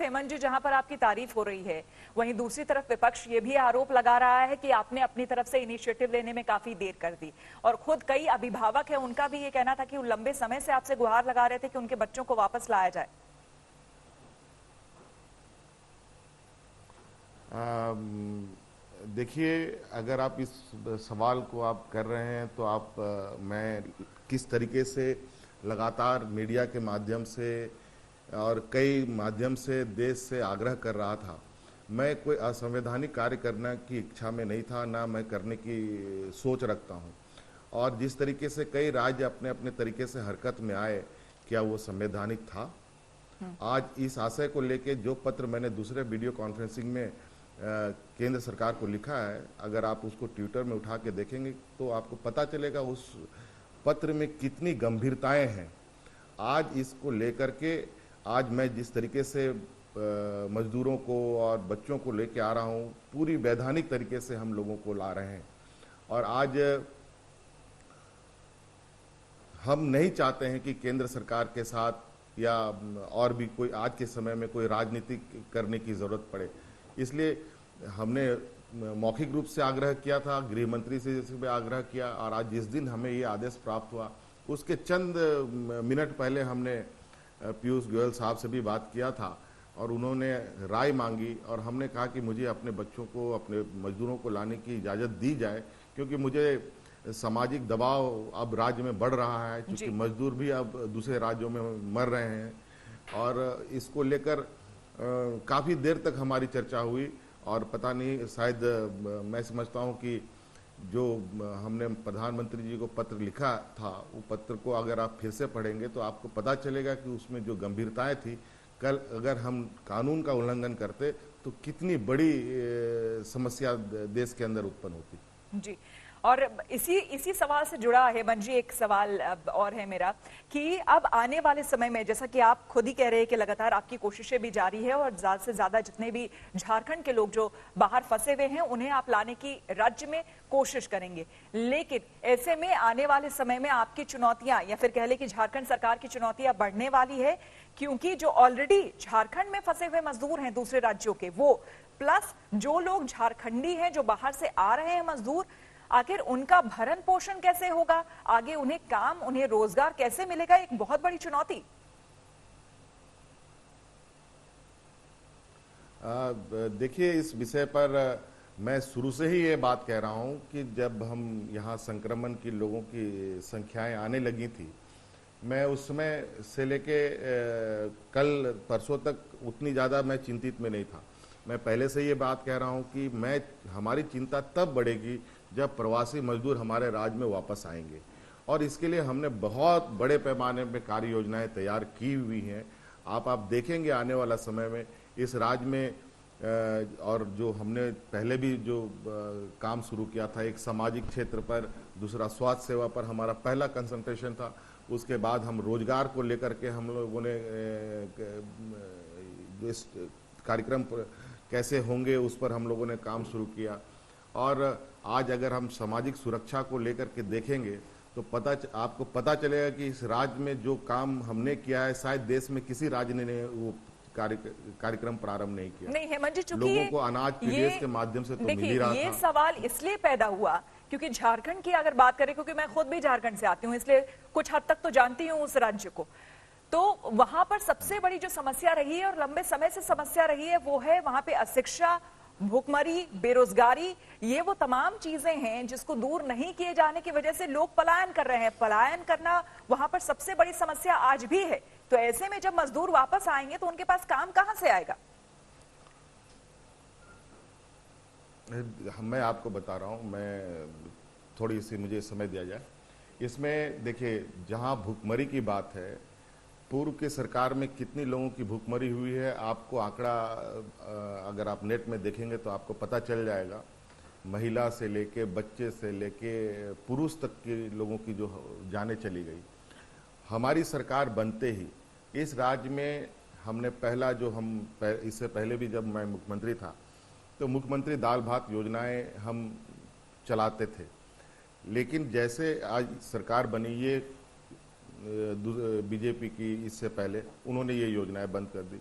हेमंत जी, जहां पर आपकी तारीफ हो रही है, वहीं दूसरी तरफ विपक्ष ये भी आरोप लगा रहा है कि आपने अपनी तरफ से इनिशिएटिव लेने में काफी देर कर दी। और खुद कई अभिभावक हैं, उनका भी ये कहना था कि वो लंबे समय से आपसे गुहार लगा रहे थे कि उनके बच्चों को वापस लाया जाए। देखिए, अगर आप इस सवाल को आप कर रहे हैं तो आप मैं किस तरीके से लगातार मीडिया के माध्यम से और कई माध्यम से देश से आग्रह कर रहा था। मैं कोई असंवैधानिक कार्य करने की इच्छा में नहीं था, ना मैं करने की सोच रखता हूं। और जिस तरीके से कई राज्य अपने अपने तरीके से हरकत में आए, क्या वो संवैधानिक था? आज इस आशय को लेके जो पत्र मैंने दूसरे वीडियो कॉन्फ्रेंसिंग में केंद्र सरकार को लिखा है, अगर आप उसको ट्विटर में उठा के देखेंगे तो आपको पता चलेगा उस पत्र में कितनी गंभीरताएं हैं। आज इसको लेकर के आज मैं जिस तरीके से मजदूरों को और बच्चों को लेके आ रहा हूं, पूरी वैधानिक तरीके से हम लोगों को ला रहे हैं। और आज हम नहीं चाहते हैं कि केंद्र सरकार के साथ या और भी कोई आज के समय में कोई राजनीति करने की जरूरत पड़े। इसलिए हमने मौखिक रूप से आग्रह किया था, गृह मंत्री से भी आग्रह किया, और आज जिस दिन हमें ये आदेश प्राप्त हुआ उसके चंद मिनट पहले हमने पीयूष गोयल साहब से भी बात किया था और उन्होंने राय मांगी। और हमने कहा कि मुझे अपने बच्चों को, अपने मजदूरों को लाने की इजाज़त दी जाए, क्योंकि मुझे सामाजिक दबाव अब राज्य में बढ़ रहा है, क्योंकि मजदूर भी अब दूसरे राज्यों में मर रहे हैं। और इसको लेकर काफ़ी देर तक हमारी चर्चा हुई और पता नहीं, शायद मैं समझता हूं कि जो हमने प्रधानमंत्री जी को पत्र लिखा था, वो पत्र को अगर आप फिर से पढ़ेंगे तो आपको पता चलेगा कि उसमें जो गंभीरताएं थी, कल अगर हम कानून का उल्लंघन करते तो कितनी बड़ी समस्या देश के अंदर उत्पन्न होती। जी, और इसी सवाल से जुड़ा है हेमंत जी, एक सवाल और है मेरा कि अब आने वाले समय में, जैसा कि आप खुद ही कह रहे हैं कि लगातार आपकी कोशिशें भी जारी है और ज्यादा से ज्यादा जितने भी झारखंड के लोग जो बाहर फंसे हुए हैं उन्हें आप लाने की राज्य में कोशिश करेंगे। लेकिन ऐसे में आने वाले समय में आपकी चुनौतियां, या फिर कह ले कि झारखंड सरकार की चुनौतियां बढ़ने वाली है, क्योंकि जो ऑलरेडी झारखंड में फंसे हुए मजदूर हैं दूसरे राज्यों के, वो प्लस जो लोग झारखंडी हैं जो बाहर से आ रहे हैं मजदूर, आखिर उनका भरण पोषण कैसे होगा, आगे उन्हें काम, उन्हें रोजगार कैसे मिलेगा, एक बहुत बड़ी चुनौती। देखिए, इस विषय पर मैं शुरू से ही ये बात कह रहा हूं कि जब हम यहाँ संक्रमण की लोगों की संख्याएं आने लगी थी, मैं उस समय से लेके कल परसों तक उतनी ज़्यादा मैं चिंतित में नहीं था। मैं पहले से ये बात कह रहा हूं कि हमारी चिंता तब बढ़ेगी जब प्रवासी मजदूर हमारे राज्य में वापस आएंगे, और इसके लिए हमने बहुत बड़े पैमाने पर कार्य योजनाएं तैयार की हुई हैं। आप देखेंगे आने वाला समय में इस राज्य में और जो हमने पहले भी जो काम शुरू किया था, एक सामाजिक क्षेत्र पर, दूसरा स्वास्थ्य सेवा पर हमारा पहला कंसंट्रेशन था। उसके बाद हम रोजगार को लेकर के हम लोगों ने जो इस कार्यक्रम कैसे होंगे उस पर हम लोगों ने काम शुरू किया। और आज अगर हम सामाजिक सुरक्षा को लेकर के देखेंगे तो आपको पता चलेगा कि इस राज्य में जो काम हमने किया है, शायद देश में किसी राज्य ने वो कार्यक्रम प्रारंभ नहीं किया। नहीं हेमंत जी, चूंकि लोगों को अनाज पीडीएस के माध्यम से तो मिल ही रहा था। ये सवाल इसलिए पैदा हुआ क्योंकि झारखंड की अगर बात करें, क्योंकि मैं खुद भी झारखंड से आती हूँ, इसलिए कुछ हद तक तो जानती हूँ उस राज्य को, तो वहां पर सबसे बड़ी जो समस्या रही है और लंबे समय से समस्या रही है वो है वहां पे अशिक्षा, भूखमरी, बेरोजगारी। ये वो तमाम चीजें हैं जिसको दूर नहीं किए जाने की वजह से लोग पलायन कर रहे हैं। पलायन करना वहां पर सबसे बड़ी समस्या आज भी है। तो ऐसे में जब मजदूर वापस आएंगे तो उनके पास काम कहां से आएगा? मैं आपको बता रहा हूं, मैं थोड़ी सी मुझे समय दिया जाए। इसमें देखिए, जहां भूखमरी की बात है, पूर्व की सरकार में कितनी लोगों की भूखमरी हुई है, आपको आंकड़ा अगर आप नेट में देखेंगे तो आपको पता चल जाएगा। महिला से लेके, बच्चे से लेके, पुरुष तक के लोगों की जो जाने चली गई। हमारी सरकार बनते ही इस राज्य में हमने पहला जो इससे पहले भी जब मैं मुख्यमंत्री था तो मुख्यमंत्री दाल भात योजनाएं हम चलाते थे, लेकिन जैसे आज सरकार बनी, ये बीजेपी की, इससे पहले उन्होंने ये योजनाएं बंद कर दी।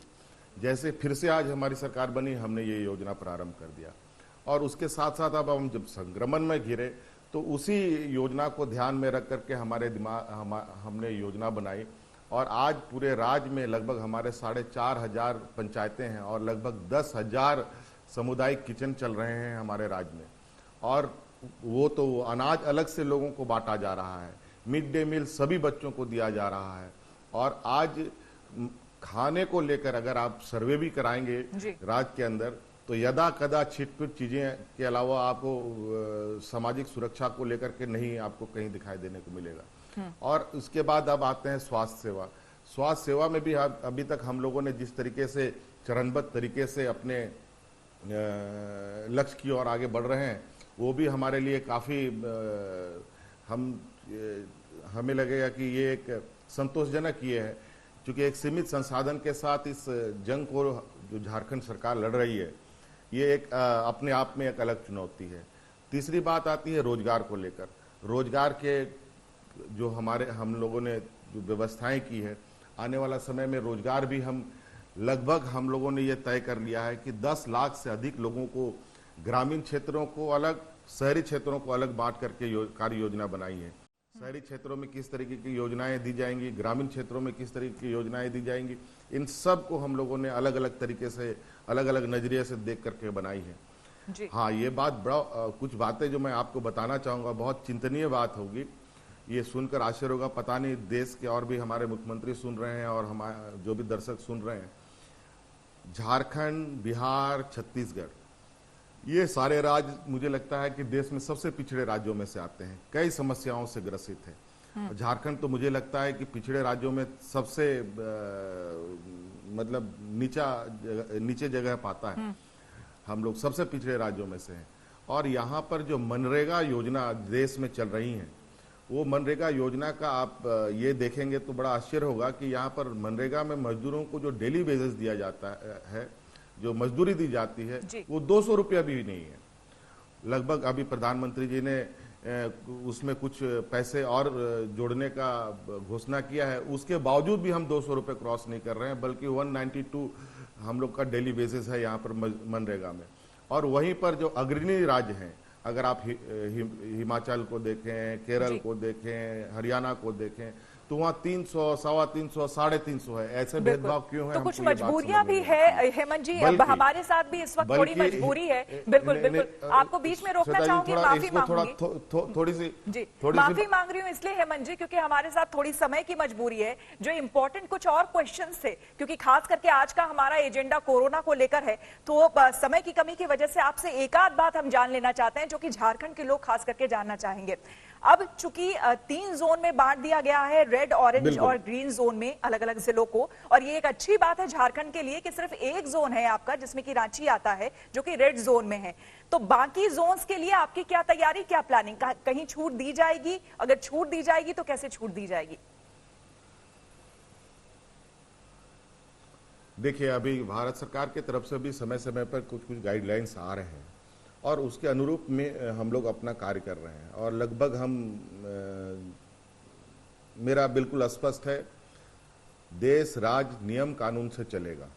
जैसे फिर से आज हमारी सरकार बनी, हमने ये योजना प्रारंभ कर दिया। और उसके साथ साथ अब हम जब संक्रमण में घिरे तो उसी योजना को ध्यान में रख करके हमने योजना बनाई। और आज पूरे राज्य में लगभग हमारे 4,500 पंचायतें हैं और लगभग 10,000 सामुदायिक किचन चल रहे हैं हमारे राज्य में। और वो तो अनाज अलग से लोगों को बांटा जा रहा है, मिड डे मील सभी बच्चों को दिया जा रहा है। और आज खाने को लेकर अगर आप सर्वे भी कराएंगे राज्य के अंदर तो यदा कदा छिटपुट चीजें के अलावा आपको सामाजिक सुरक्षा को लेकर के नहीं आपको कहीं दिखाई देने को मिलेगा। और उसके बाद अब आते हैं स्वास्थ्य सेवा। स्वास्थ्य सेवा में भी अभी तक हम लोगों ने जिस तरीके से चरणबद्ध तरीके से अपने लक्ष्य की ओर आगे बढ़ रहे हैं, वो भी हमारे लिए काफी हमें लगेगा कि ये एक संतोषजनक ये है, क्योंकि एक सीमित संसाधन के साथ इस जंग को जो झारखंड सरकार लड़ रही है, ये एक अपने आप में एक अलग चुनौती है। तीसरी बात आती है रोजगार को लेकर। रोजगार के जो हम लोगों ने जो व्यवस्थाएं की है, आने वाला समय में रोजगार भी हम लोगों ने ये तय कर लिया है कि 10 लाख से अधिक लोगों को ग्रामीण क्षेत्रों को अलग, शहरी क्षेत्रों को अलग बांट करके कार्य योजना बनाई है। शहरी क्षेत्रों में किस तरीके की योजनाएं दी जाएंगी, ग्रामीण क्षेत्रों में किस तरीके की योजनाएं दी जाएंगी, इन सब को हम लोगों ने अलग अलग तरीके से, अलग अलग नजरिए से देख करके बनाई है जी। हाँ, ये बात कुछ बातें जो मैं आपको बताना चाहूंगा, बहुत चिंतनीय बात होगी। ये सुनकर आश्चर्य होगा, पता नहीं देश के और भी हमारे मुख्यमंत्री सुन रहे हैं और हमारे जो भी दर्शक सुन रहे हैं। झारखंड, बिहार, छत्तीसगढ़, ये सारे राज्य मुझे लगता है कि देश में सबसे पिछड़े राज्यों में से आते हैं, कई समस्याओं से ग्रसित है। झारखंड तो मुझे लगता है कि पिछड़े राज्यों में सबसे मतलब नीचे जगह पाता है। हम लोग सबसे पिछड़े राज्यों में से हैं। और यहाँ पर जो मनरेगा योजना देश में चल रही है, वो मनरेगा योजना का आप ये देखेंगे तो बड़ा आश्चर्य होगा कि यहाँ पर मनरेगा में मजदूरों को जो डेली वेजेस दिया जाता है, जो मजदूरी दी जाती है, वो 200 रुपया भी नहीं है। लगभग अभी प्रधानमंत्री जी ने उसमें कुछ पैसे और जोड़ने का घोषणा किया है, उसके बावजूद भी हम 200 रुपये क्रॉस नहीं कर रहे हैं, बल्कि 192 हम लोग का डेली बेसिस है यहाँ पर मनरेगा में। और वहीं पर जो अग्रणी राज्य हैं, अगर आप हिमाचल को देखें, केरल को देखें, हरियाणा को देखें, तो वहाँ 300, 350, 350 है। ऐसे भेदभाव क्यों है? तो कुछ मजबूरियां भी है हेमंत जी, हमारे साथ भी इस वक्त थोड़ी मजबूरी है। बिल्कुल बिल्कुल, आपको बीच में रोकना चाहूंगी, माफी मांगूंगी, थोड़ी सी माफी मांग रही हूँ इसलिए हेमंत जी, क्योंकि हमारे साथ थोड़ी समय की मजबूरी है। जो इम्पोर्टेंट कुछ और क्वेश्चंस थे, क्योंकि खास करके आज का हमारा एजेंडा कोरोना को लेकर है, तो समय की कमी की वजह से आपसे एक आध बात हम जान लेना चाहते हैं, जो कि झारखंड के लोग खास करके जानना चाहेंगे। अब चूंकि 3 जोन में बांट दिया गया है, रेड, ऑरेंज और ग्रीन जोन में, अलग अलग जिलों को, और ये एक अच्छी बात है झारखंड के लिए कि सिर्फ एक जोन है आपका जिसमें कि रांची आता है, जो कि रेड जोन में है। तो बाकी जोन्स के लिए आपकी क्या तैयारी, क्या प्लानिंग, कहीं छूट दी जाएगी? अगर छूट दी जाएगी तो कैसे छूट दी जाएगी? देखिए, अभी भारत सरकार की तरफ से भी समय समय पर कुछ कुछ गाइडलाइंस आ रहे हैं और उसके अनुरूप में हम लोग अपना कार्य कर रहे हैं। और लगभग मेरा बिल्कुल स्पष्ट है, देश राज्य नियम कानून से चलेगा।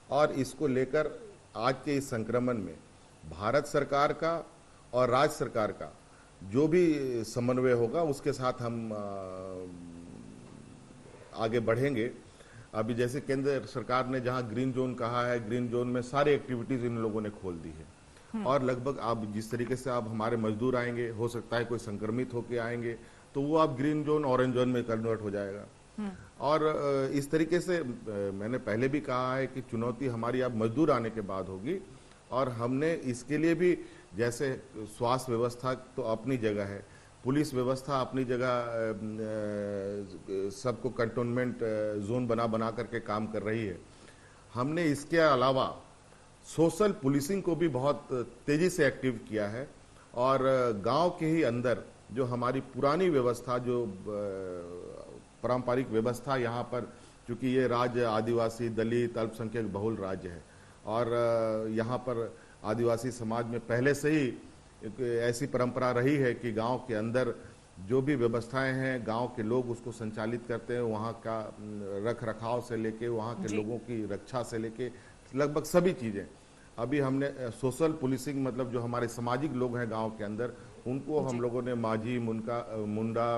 और इसको लेकर आज के इस संक्रमण में भारत सरकार का और राज्य सरकार का जो भी समन्वय होगा, उसके साथ हम आगे बढ़ेंगे। अभी जैसे केंद्र सरकार ने जहां ग्रीन जोन कहा है, ग्रीन जोन में सारी एक्टिविटीज इन लोगों ने खोल दी है। और लगभग आप जिस तरीके से आप हमारे मजदूर आएंगे, हो सकता है कोई संक्रमित होके आएंगे, तो वो आप ग्रीन जोन, ऑरेंज जोन में कन्वर्ट हो जाएगा। और इस तरीके से मैंने पहले भी कहा है कि चुनौती हमारी अब मजदूर आने के बाद होगी। और हमने इसके लिए भी, जैसे स्वास्थ्य व्यवस्था तो अपनी जगह है, पुलिस व्यवस्था अपनी जगह, सबको कंटोनमेंट जोन बना करके काम कर रही है। हमने इसके अलावा सोशल पुलिसिंग को भी बहुत तेजी से एक्टिव किया है। और गांव के ही अंदर जो हमारी पुरानी व्यवस्था, जो पारंपरिक व्यवस्था यहाँ पर, क्योंकि ये राज्य आदिवासी, दलित, अल्पसंख्यक बहुल राज्य है और यहाँ पर आदिवासी समाज में पहले से ही एक ऐसी परंपरा रही है कि गांव के अंदर जो भी व्यवस्थाएं हैं गांव के लोग उसको संचालित करते हैं, वहाँ का रख रखाव से लेके वहाँ के लोगों की रक्षा से लेके लगभग सभी चीज़ें। अभी हमने सोशल पुलिसिंग, मतलब जो हमारे सामाजिक लोग हैं गांव के अंदर, उनको हम लोगों ने माझी, मुंडा,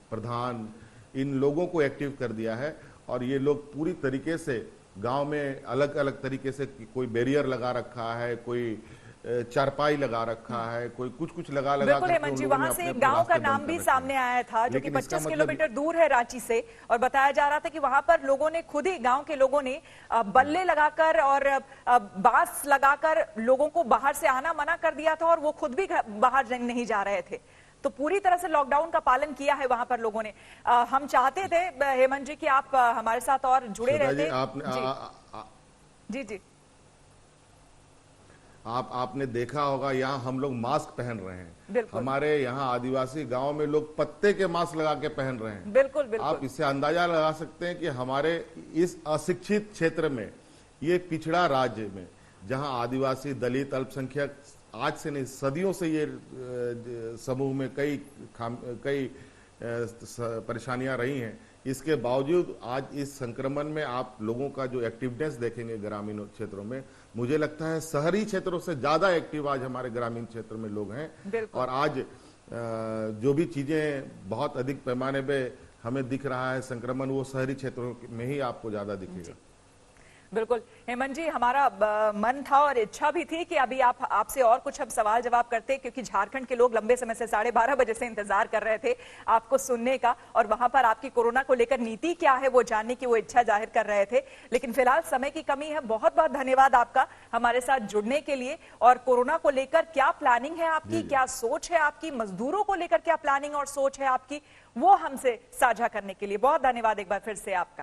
प्रधान, इन लोगों को एक्टिव कर दिया है। और ये लोग पूरी तरीके से गांव में अलग अलग तरीके से, कोई बैरियर लगा रखा है, कोई चारपाई लगा रखा है, कोई कुछ लगा बिल्कुल हेमंत जी, वहां से एक गांव का नाम भी सामने आया था जो कि 25 किलोमीटर दूर है रांची से, और बताया जा रहा था कि वहां पर लोगों ने खुद ही, गांव के लोगों ने बल्ले लगाकर और बांस लगाकर लोगों को बाहर से आना मना कर दिया था और वो खुद भी बाहर नहीं जा रहे थे। तो पूरी तरह से लॉकडाउन का पालन किया है वहां पर लोगों ने। हम चाहते थे हेमंत जी कि आप हमारे साथ और जुड़े रहते। जी जी, आपने देखा होगा यहाँ हम लोग मास्क पहन रहे हैं। बिल्कुल। हमारे यहाँ आदिवासी गांव में लोग पत्ते के मास्क लगा के पहन रहे हैं। बिल्कुल बिल्कुल। आप इससे अंदाजा लगा सकते हैं कि हमारे इस अशिक्षित क्षेत्र में, ये पिछड़ा राज्य में, जहाँ आदिवासी, दलित, अल्पसंख्यक आज से नहीं सदियों से ये समूह में कई परेशानियां रही हैं, इसके बावजूद आज इस संक्रमण में आप लोगों का जो एक्टिवनेस देखेंगे ग्रामीण क्षेत्रों में, मुझे लगता है शहरी क्षेत्रों से ज्यादा एक्टिव आज हमारे ग्रामीण क्षेत्र में लोग हैं। और आज जो भी चीजें बहुत अधिक पैमाने पे हमें दिख रहा है संक्रमण, वो शहरी क्षेत्रों में ही आपको ज्यादा दिखेगा। बिल्कुल हेमंत जी, हमारा मन था और इच्छा भी थी कि अभी आपसे और कुछ हम सवाल जवाब करते, क्योंकि झारखंड के लोग लंबे समय से 12:30 बजे से इंतजार कर रहे थे आपको सुनने का, और वहां पर आपकी कोरोना को लेकर नीति क्या है वो जानने की वो इच्छा जाहिर कर रहे थे। लेकिन फिलहाल समय की कमी है। बहुत बहुत धन्यवाद आपका हमारे साथ जुड़ने के लिए। और कोरोना को लेकर क्या प्लानिंग है आपकी, क्या सोच है आपकी, मजदूरों को लेकर क्या प्लानिंग और सोच है आपकी, वो हमसे साझा करने के लिए बहुत धन्यवाद एक बार फिर से आपका।